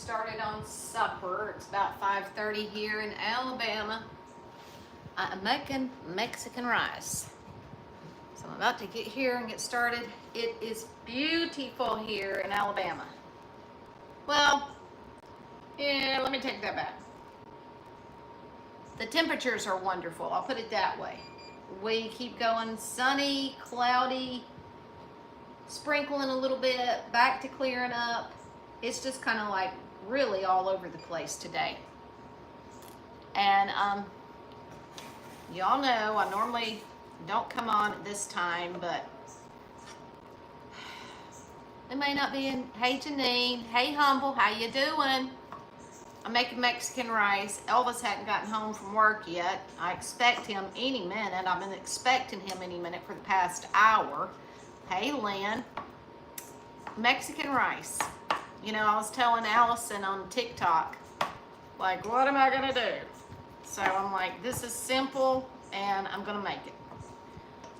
started on supper. It's about 5:30 here in Alabama. I'm making Mexican rice. So I'm about to get here and get started. It is beautiful here in Alabama. Well, yeah, let me take that back. The temperatures are wonderful, I'll put it that way. We keep going sunny, cloudy, sprinkling a little bit, back to clearing up. It's just kind of like really all over the place today. And y'all know I normally don't come on at this time, but it may not be in. Hey Janine, hey Humble, how you doing? I'm making Mexican rice. Elvis hadn't gotten home from work yet. I expect him any minute. I've been expecting him any minute for the past hour. Hey Lynn, Mexican rice. You know, I was telling Allison on TikTok, like, what am I gonna do? So I'm like, this is simple and I'm gonna make it.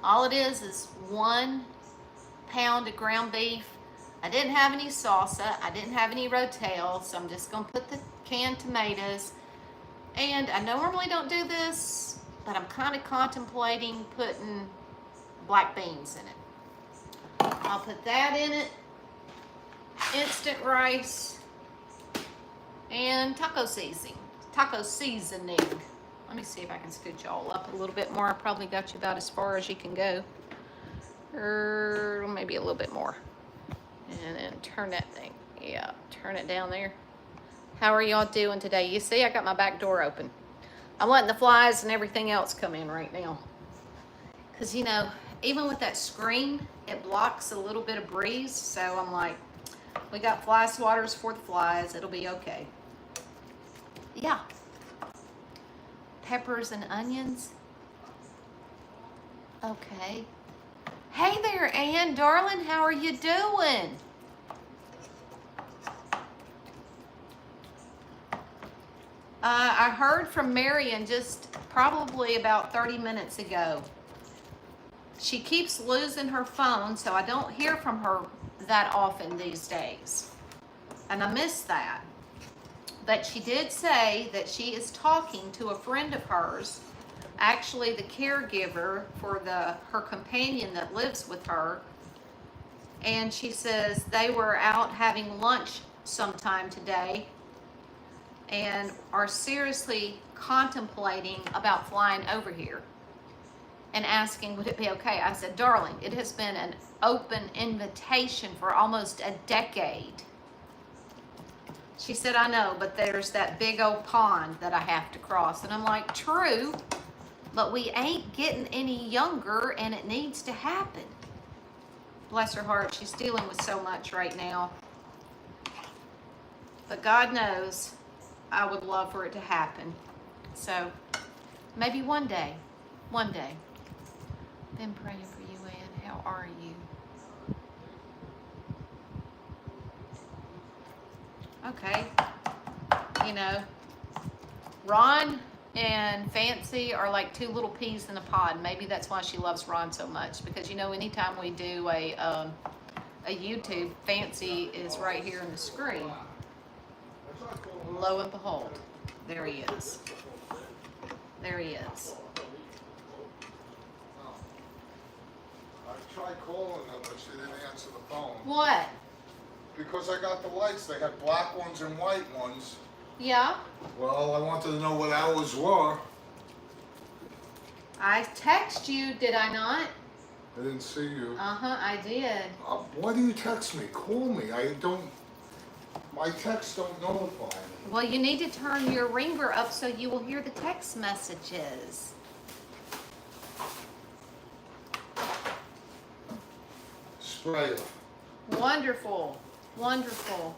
All it is 1 pound of ground beef. I didn't have any salsa, I didn't have any rotel, so I'm just gonna put the canned tomatoes. And I normally don't do this, but I'm kind of contemplating putting black beans in it. I'll put that in it. Instant rice and taco seasoning. Let me see if I can scoot y'all up a little bit more. I probably got you about as far as you can go, or maybe a little bit more. And then turn that thing, yeah, turn it down there. How are y'all doing today? You see, I got my back door open. I'm letting the flies and everything else come in right now. Because, you know, even with that screen, it blocks a little bit of breeze. So I'm like, we got fly swatters for the flies. It'll be okay. Yeah. Peppers and onions. Okay. Hey there, Ann, darling. How are you doing? I heard from Marion just probably about 30 minutes ago. She keeps losing her phone, so I don't hear from her that often these days. And I miss that. But she did say that she is talking to a friend of hers, actually the caregiver for her companion that lives with her. And she says they were out having lunch sometime today and are seriously contemplating about flying over here and asking, would it be okay? I said, darling, it has been an open invitation for almost a decade. She said, I know, but there's that big old pond that I have to cross. And I'm like, true, but we ain't getting any younger and it needs to happen. Bless her heart, she's dealing with so much right now. But God knows I would love for it to happen. So maybe one day. Been praying for you, Ann. How are you? Okay. You know, Ron and Fancy are like two little peas in a pod. Maybe that's why she loves Ron so much. Because, you know, anytime we do a YouTube, Fancy is right here on the screen. Lo and behold, there he is. There he is. I tried calling her, but she didn't answer the phone. What? Because I got the lights. They had black ones and white ones. Yeah? Well, I wanted to know what hours were. I text you, did I not? I didn't see you. Uh-huh, I did. Why do you text me? Call me. My texts don't notify me. Well, you need to turn your ringer up so you will hear the text messages. Sprayer. Wonderful. Wonderful.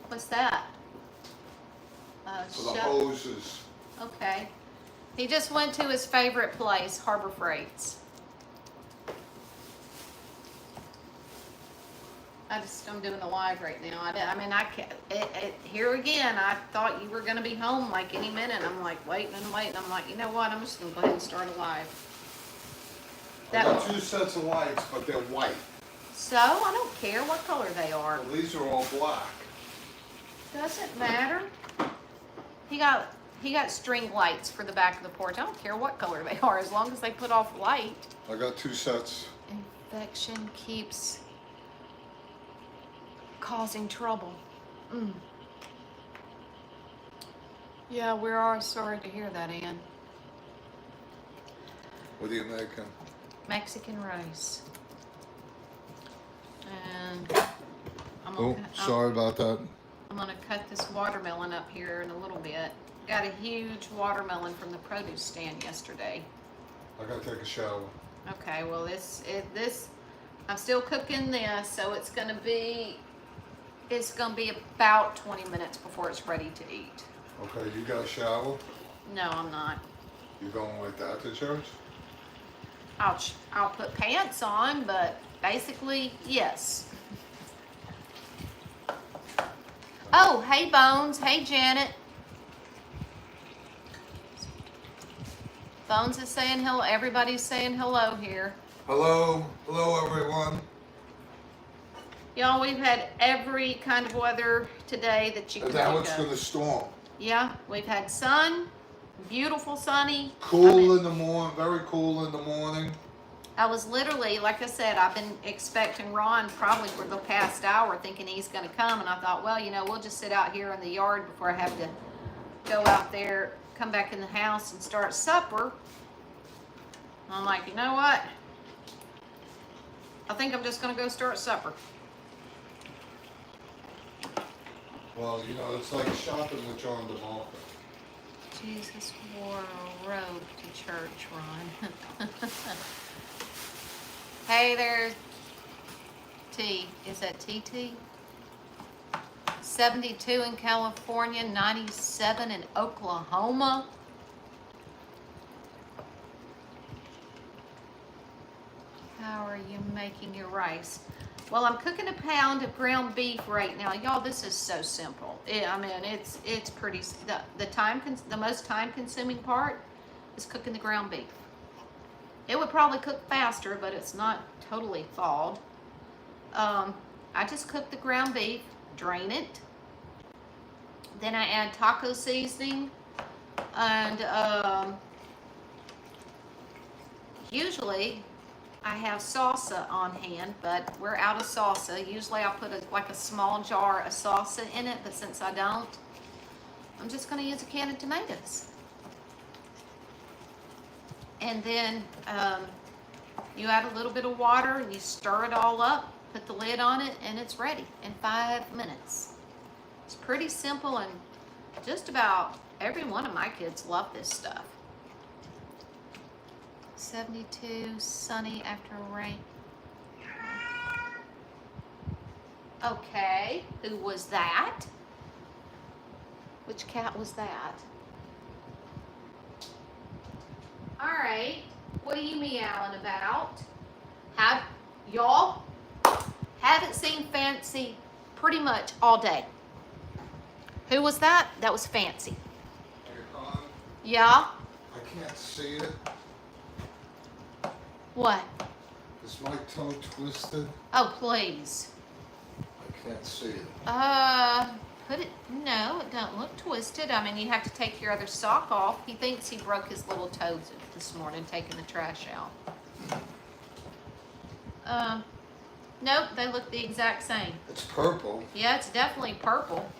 What's that? For the hoses. Okay. He just went to his favorite place, Harbor Freights. I'm doing the live right now. I mean, I can't, here again, I thought you were going to be home like any minute. I'm like waiting. I'm like, you know what? I'm just going to go ahead and start a live. I got two sets of lights, but they're white. So, I don't care what color they are. Well, these are all black. Doesn't matter. He got string lights for the back of the porch. I don't care what color they are, as long as they put off light. I got 2 sets. Infection keeps causing trouble. Yeah, we are sorry to hear that, Ann. What are you making? Mexican rice. And Oh, sorry about that. I'm gonna cut this watermelon up here in a little bit. Got a huge watermelon from the produce stand yesterday. I gotta take a shower. Okay, well this I'm still cooking this, so it's gonna be about 20 minutes before it's ready to eat. Okay, you got a shower? No, I'm not. You going like that to church? I'll put pants on, but basically, yes. Oh, hey Bones. Hey Janet. Bones is saying hello. Everybody's saying hello here. Hello. Hello, everyone. Y'all, we've had every kind of weather today that you can And now think it's of. gonna storm. Yeah, we've had sun, beautiful sunny. Cool in the morning, very cool in the morning. I was literally, like I said, I've been expecting Ron probably for the past hour, thinking he's going to come. And I thought, well, you know, we'll just sit out here in the yard before I have to go out there, come back in the house and start supper. I'm like, you know what? I think I'm just going to go start supper. Well, you know, it's like shopping with John DeMarco. Jesus wore a robe to church, Ron. Hey there, T. Is that TT? 72 in California, 97 in Oklahoma. How are you making your rice? Well, I'm cooking a pound of ground beef right now. Y'all, this is so simple. I mean, it's pretty, the most time consuming part is cooking the ground beef. It would probably cook faster, but it's not totally thawed. I just cook the ground beef, drain it. Then I add taco seasoning, and usually I have salsa on hand, but we're out of salsa. Usually I put like a small jar of salsa in it, but since I don't, I'm just gonna use a can of tomatoes. And then you add a little bit of water and you stir it all up, put the lid on it, and it's ready in 5 minutes. It's pretty simple, and just about every one of my kids love this stuff. 72, sunny after rain. Okay, who was that? Which cat was that? All right, what are you meowing about? Y'all haven't seen Fancy pretty much all day. Who was that? That was Fancy. Hey, Con, Yeah? I can't see it. What? Is my toe twisted? Oh, please. I can't see it. No, it don't look twisted. I mean, you have to take your other sock off. He thinks he broke his little toes this morning taking the trash out. Nope, they look the exact same. It's purple. Yeah, it's definitely purple.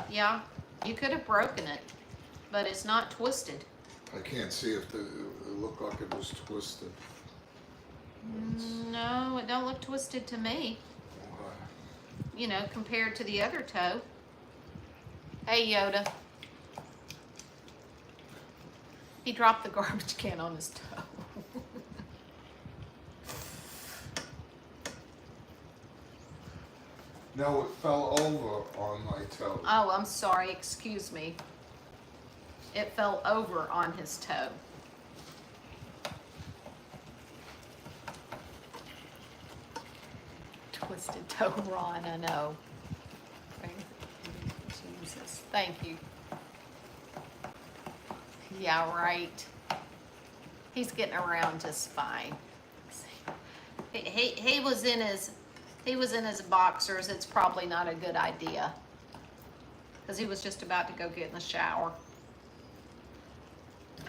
Yeah, you could have broken it, but it's not twisted. I can't see if it looked like it was twisted. No, it don't look twisted to me. Okay. You know, compared to the other toe. Hey, Yoda. He dropped the garbage can on his toe. No, it fell over on my toe. Oh, I'm sorry. Excuse me. It fell over on his toe. Twisted toe, Ron, I know. Jesus, thank you. Yeah, right. He's getting around just fine. He was in his boxers. It's probably not a good idea because he was just about to go get in the shower.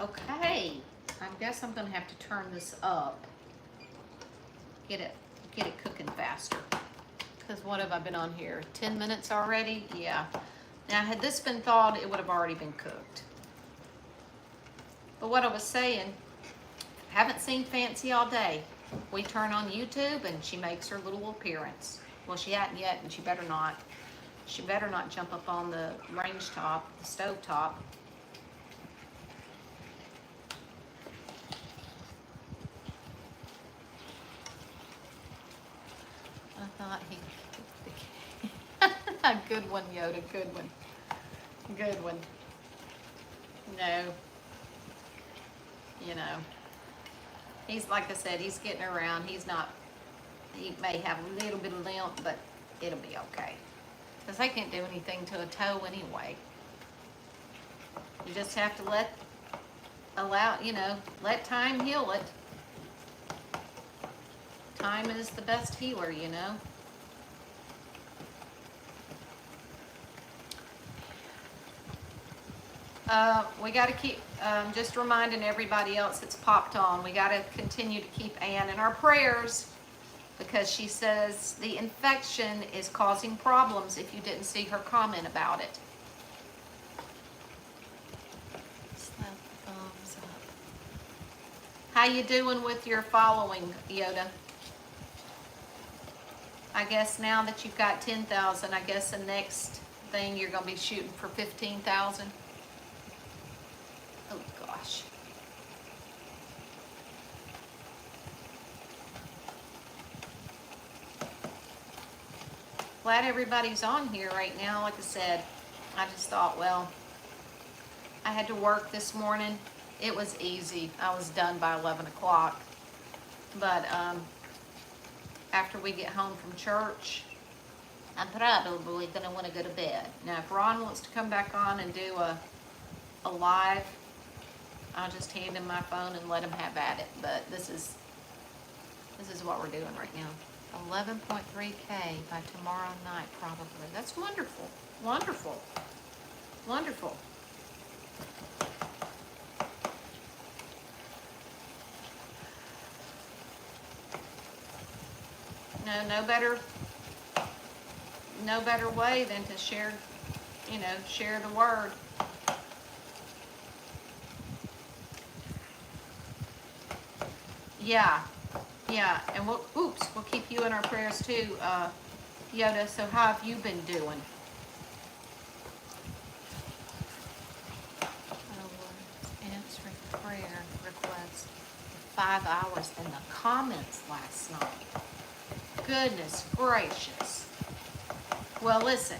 Okay, I guess I'm gonna have to turn this up. Get it cooking faster. Because what have I been on here? 10 minutes already? Yeah. Now, had this been thawed, it would have already been cooked. But what I was saying, haven't seen Fancy all day. We turn on YouTube and she makes her little appearance. Well, she hadn't yet, and she better not. She better not jump up on the range top, the stove top. I thought he a good one, Yoda, good one. Good one. No. You know. He's, like I said, he's getting around. He may have a little bit of limp, but it'll be okay. Because they can't do anything to a toe anyway. You just have to let time heal it. Time is the best healer, you know. We got to keep, just reminding everybody else that's popped on, we got to continue to keep Ann in our prayers because she says the infection is causing problems if you didn't see her comment about it. Slap the thumbs up. How you doing with your following, Yoda? I guess now that you've got 10,000, I guess the next thing you're going to be shooting for 15,000. Oh gosh. Glad everybody's on here right now. Like I said, I just thought, well, I had to work this morning. It was easy. I was done by 11 o'clock. But after we get home from church, I'm probably going to want to go to bed. Now, if Ron wants to come back on and do a live, I'll just hand him my phone and let him have at it. But this is what we're doing right now. 11.3K by tomorrow night, probably. That's wonderful. Wonderful. Wonderful. No better way than to share the word. Yeah, and we'll keep you in our prayers too, Yoda. So how have you been doing? Answering prayer requests for 5 hours in the comments last night. Goodness gracious. Well, listen,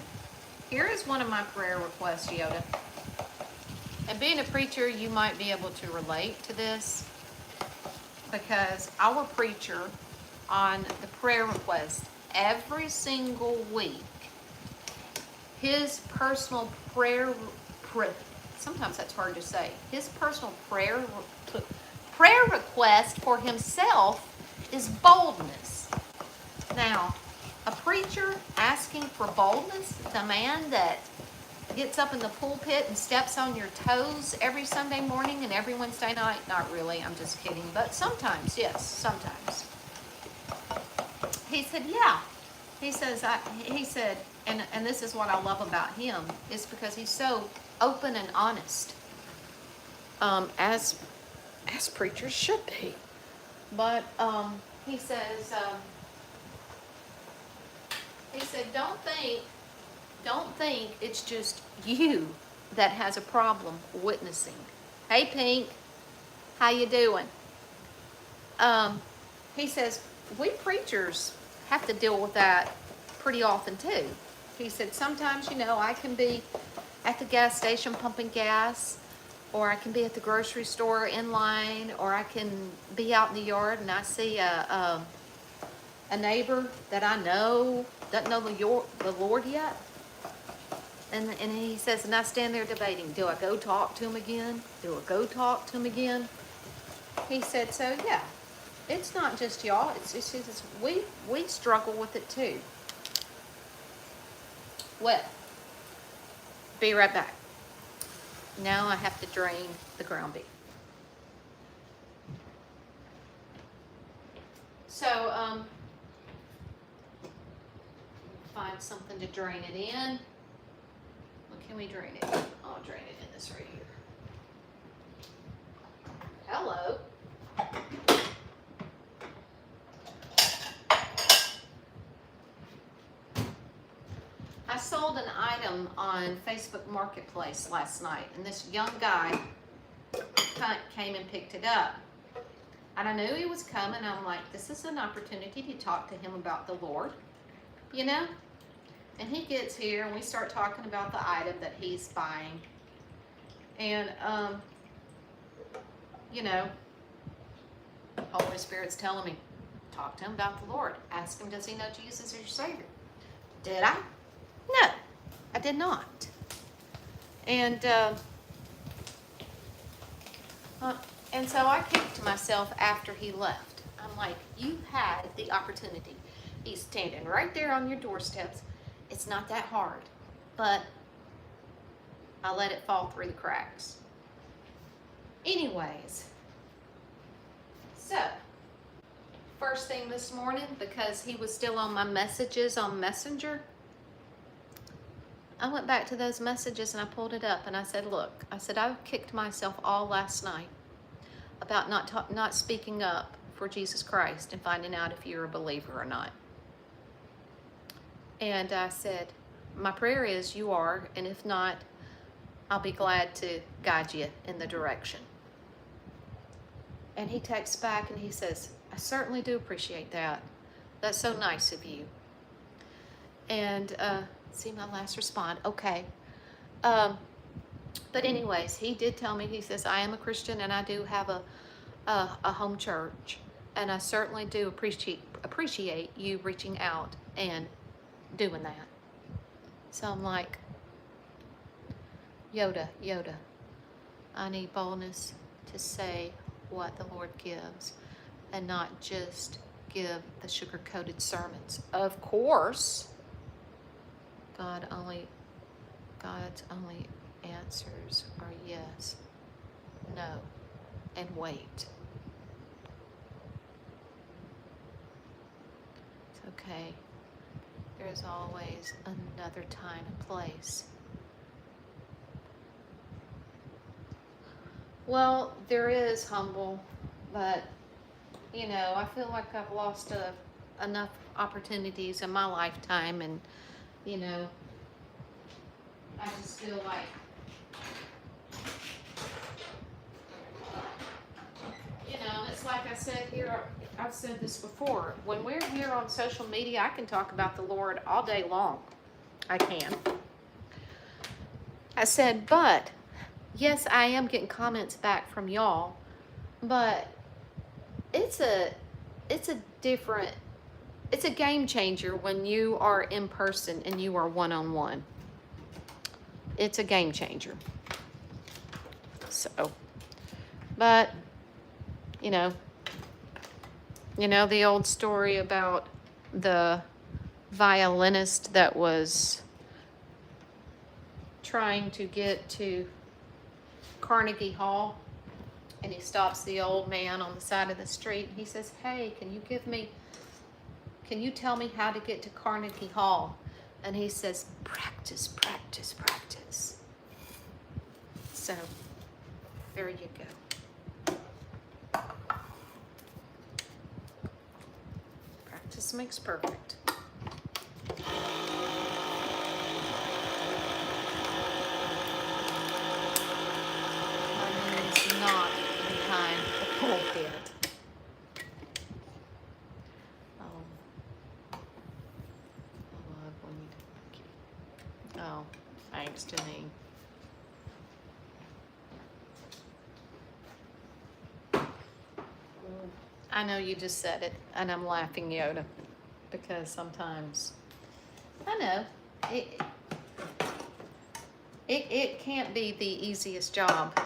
here is one of my prayer requests, Yoda. And being a preacher, you might be able to relate to this because our preacher on the prayer request every single week, his personal sometimes that's hard to say, his personal prayer request for himself is boldness. Now, a preacher asking for boldness, the man that gets up in the pulpit and steps on your toes every Sunday morning and every Wednesday night, not really, I'm just kidding, but sometimes, yes, sometimes. He said, yeah. He said, and this is what I love about him, is because he's so open and honest, as preachers should be. But he said, don't think it's just you that has a problem witnessing. Hey, Pink, how you doing? He says, we preachers have to deal with that pretty often too. He said, sometimes, I can be at the gas station pumping gas, or I can be at the grocery store in line, or I can be out in the yard and I see a neighbor that I know doesn't know the Lord yet. And he says, and I stand there debating, do I go talk to him again? Do I go talk to him again? He said, so yeah. It's not just y'all. It's we struggle with it too. Well, be right back. Now I have to drain the ground beef. So, find something to drain it in. What can we drain it in? I'll drain it in this right here. Hello. I sold an item on Facebook Marketplace last night, and this young guy came and picked it up. And I knew he was coming. I'm like, this is an opportunity to talk to him about the Lord, you know? And he gets here, and we start talking about the item that he's buying. And, you know, Holy Spirit's telling me, talk to him about the Lord. Ask him, does he know Jesus is your Savior? Did I? No, I did not. And so I kicked myself after he left. I'm like, you had the opportunity. He's standing right there on your doorsteps. It's not that hard, but I let it fall through the cracks. Anyways, so first thing this morning, because he was still on my messages on Messenger, I went back to those messages and I pulled it up and I said, look, I said, I kicked myself all last night about not speaking up for Jesus Christ and finding out if you're a believer or not. And I said, my prayer is you are, and if not, I'll be glad to guide you in the direction. And he texts back and he says, I certainly do appreciate that. That's so nice of you. And see my last respond. Okay. But anyways, he did tell me, he says, I am a Christian and I do have a home church. And I certainly do appreciate you reaching out and doing that. So I'm like, Yoda, I need boldness to say what the Lord gives and not just give the sugar-coated sermons. Of course, God's only answers are yes, no, and wait. It's okay. There's always another time and place. Well, there is, humble, but, you know, I feel like I've lost enough opportunities in my lifetime, and, you know, I just feel like, you know, it's like I said here, I've said this before, when we're here on social media, I can talk about the Lord all day long. I can. I said, but, yes, I am getting comments back from y'all, but it's a game changer when you are in person and you are one-on-one. It's a game changer. So, but, you know the old story about the violinist that was trying to get to Carnegie Hall, and he stops the old man on the side of the street. He says, hey, can you tell me how to get to Carnegie Hall? And he says, practice, practice, practice. So, there you go. Practice makes perfect. Not behind the pulpit. I love when you. Oh, thanks to me. I know you just said it, and I'm laughing, Yoda, because sometimes I know it can't be the easiest job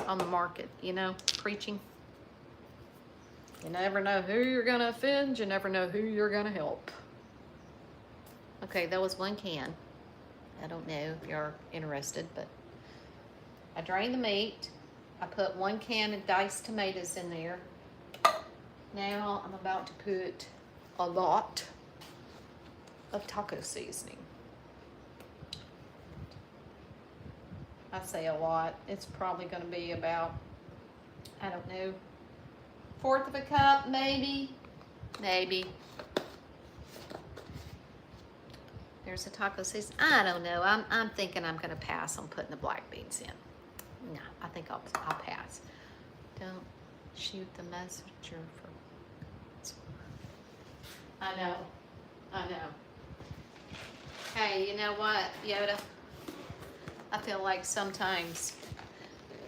on the market, preaching. You never know who you're gonna offend. You never know who you're gonna help. Okay, that was 1 can. I don't know if you're interested, but I drained the meat. I put 1 can of diced tomatoes in there. Now I'm about to put a lot of taco seasoning. I say a lot. It's probably going to be about, I don't know, 1/4 of a cup, maybe. There's a taco seasoning. I don't know. I'm thinking I'm going to pass on putting the black beans in. No, I think I'll pass. Don't shoot the messenger for. I know. Hey, you know what, Yoda? I feel like sometimes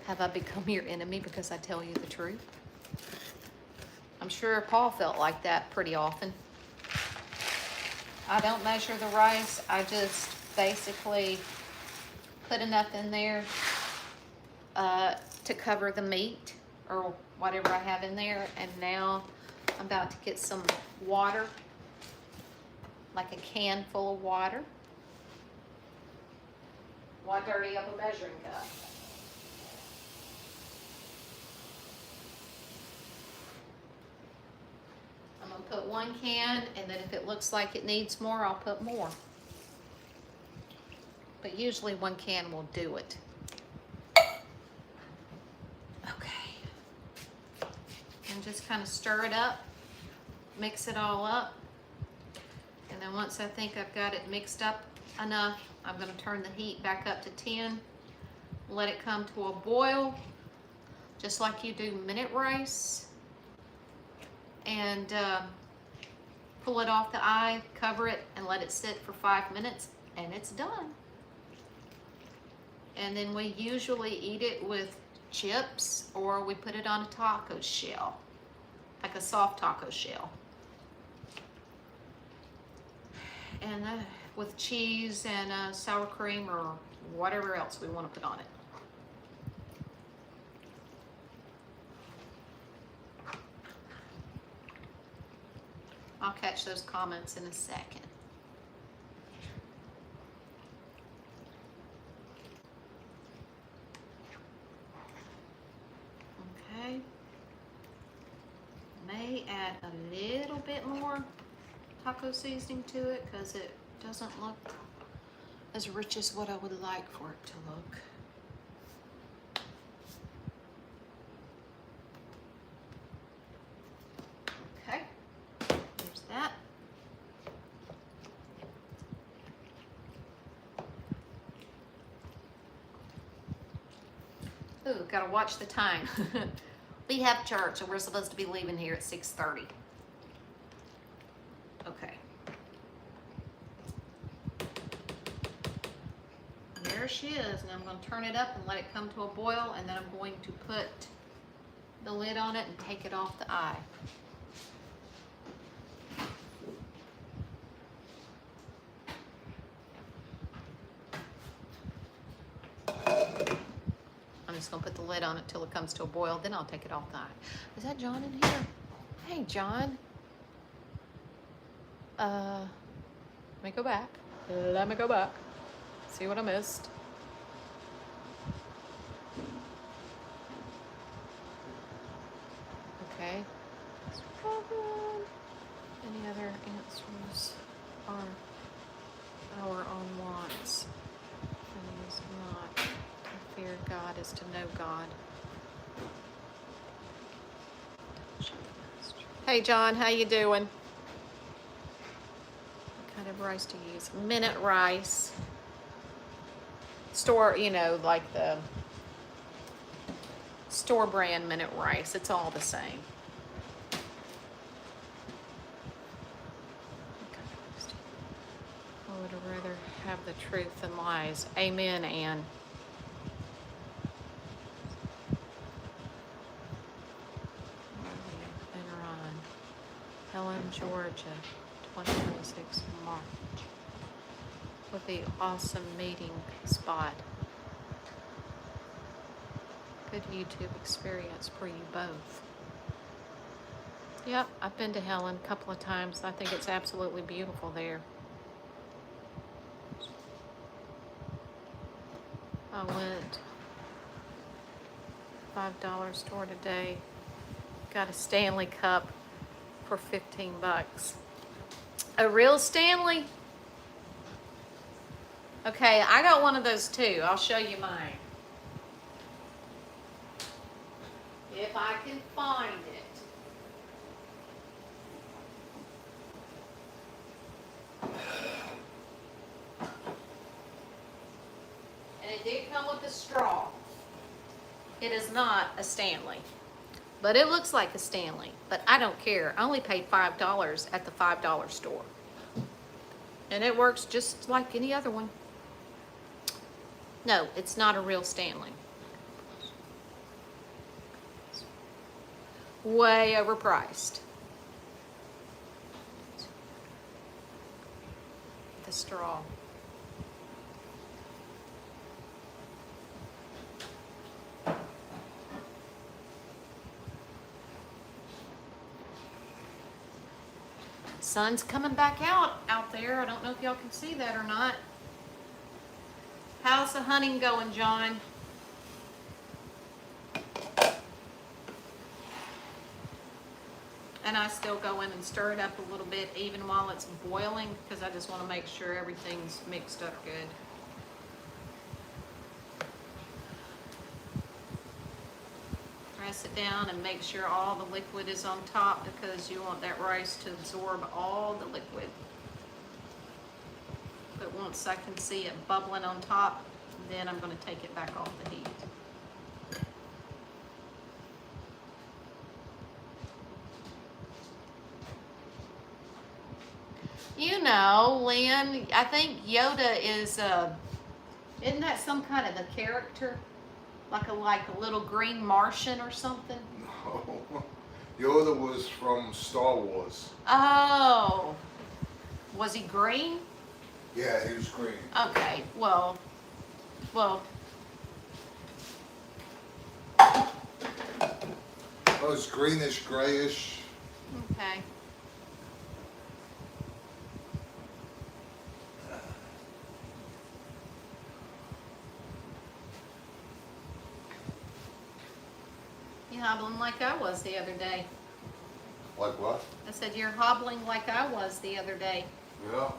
have I become your enemy because I tell you the truth? I'm sure Paul felt like that pretty often. I don't measure the rice. I just basically put enough in there to cover the meat or whatever I have in there. And now I'm about to get some water, like a can full of water. 1/30 of a measuring cup. I'm gonna put 1 can, and then if it looks like it needs more, I'll put more. But usually 1 can will do it. Okay. And just kind of stir it up, mix it all up. And then once I think I've got it mixed up enough, I'm going to turn the heat back up to 10, let it come to a boil, just like you do minute rice, and pull it off the eye, cover it, and let it sit for 5 minutes, and it's done. And then we usually eat it with chips, or we put it on a taco shell, like a soft taco shell. And with cheese and sour cream or whatever else we want to put on it. I'll catch those comments in a second. Okay. May add a little bit more taco seasoning to it because it doesn't look as rich as what I would like for it to look. Okay, there's that. Ooh, gotta watch the time. We have church and we're supposed to be leaving here at 6:30. Okay. There she is, and I'm going to turn it up and let it come to a boil, and then I'm going to put the lid on it and take it off the eye. I'm just going to put the lid on it till it comes to a boil, then I'll take it off the eye. Is that John in here? Hey, John. Let me go back. Let me go back. See what I missed. Okay. Any other answers are our own wants. And is not. To fear God is to know God. Hey John, how you doing? What kind of rice to use? Minute rice. Store, you know, like the store brand minute rice. It's all the same. I would rather have the truth than lies. Amen, Ann. Enron, Helen, Georgia, 2026 March. With the awesome meeting spot. Good YouTube experience for you both. Yep, I've been to Helen a couple of times. I think it's absolutely beautiful there. I went $5 store today. Got a Stanley cup for 15 bucks. A real Stanley? Okay, I got one of those too. I'll show you mine. If I can find it. And it did come with a straw. It is not a Stanley. But it looks like a Stanley. But I don't care. I only paid $5 at the $5 store. And it works just like any other one. No, it's not a real Stanley. Way overpriced. The straw. Sun's coming back out there. I don't know if y'all can see that or not. How's the hunting going, John? And I still go in and stir it up a little bit even while it's boiling because I just want to make sure everything's mixed up good. Press it down and make sure all the liquid is on top because you want that rice to absorb all the liquid. But once I can see it bubbling on top, then I'm going to take it back off the heat. You know, Lynn, I think Yoda is, isn't that some kind of a character? Like a little green Martian or something? No. Yoda was from Star Wars. Oh. Was he green? Yeah, he was green. Okay, well. Oh, it's greenish, grayish. Okay. You're hobbling like I was the other day. Like what? I said, you're hobbling like I was the other day. Yeah.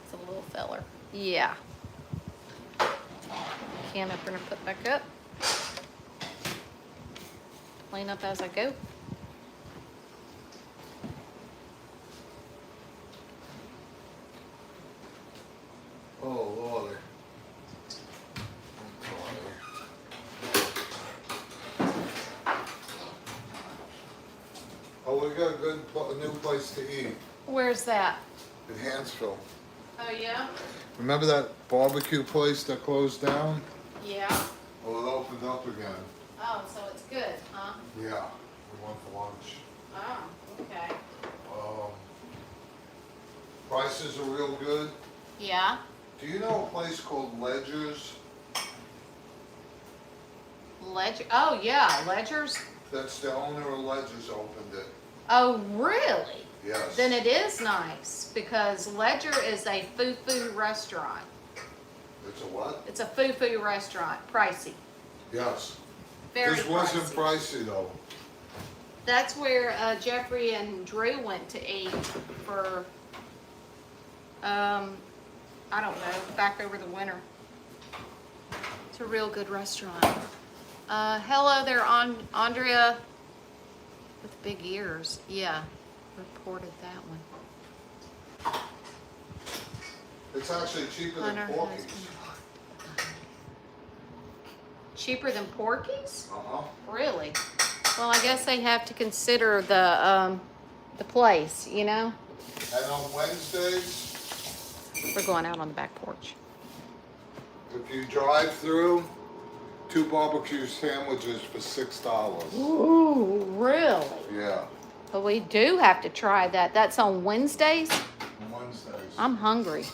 It's a little feller. Yeah. Can opener put back up. Clean up as I go. Oh, Lordy. Oh, we got a new place to eat Where's that? in Hansville. Oh, yeah? Remember that barbecue place that closed down? Yeah. Well, it opened up again. Oh, so it's good, huh? Yeah, we went for lunch. Oh, okay. Prices are real good. Yeah. Do you know a place called Ledger's? Ledger. Oh, yeah. Ledger's. That's the owner of Ledger's opened it. Oh, really? Yes. Then it is nice because Ledger is a foo-foo restaurant. It's a what? It's a foo-foo restaurant. Pricey. Yes. Very This wasn't pricey. pricey though. That's where Jeffrey and Drew went to eat for, I don't know, back over the winter. It's a real good restaurant. Hello there, Andrea with big ears. Yeah, reported that one. It's actually cheaper than Hunter Porky's. Cheaper than Porky's? Uh-huh. Really? Well, I guess they have to consider the place, you know? And on Wednesdays, We're going out on the back porch. if you drive through, 2 barbecue sandwiches for $6. Ooh, really? Yeah, But we do have to try that. That's on Wednesdays? on Wednesdays. I'm hungry.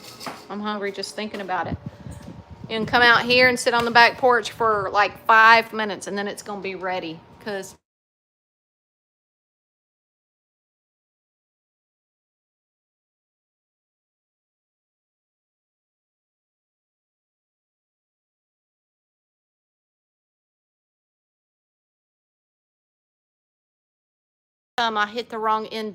I'm hungry just thinking about it. You can come out here and sit on the back porch for like 5 minutes and then it's gonna be ready. Cause I hit the wrong end button.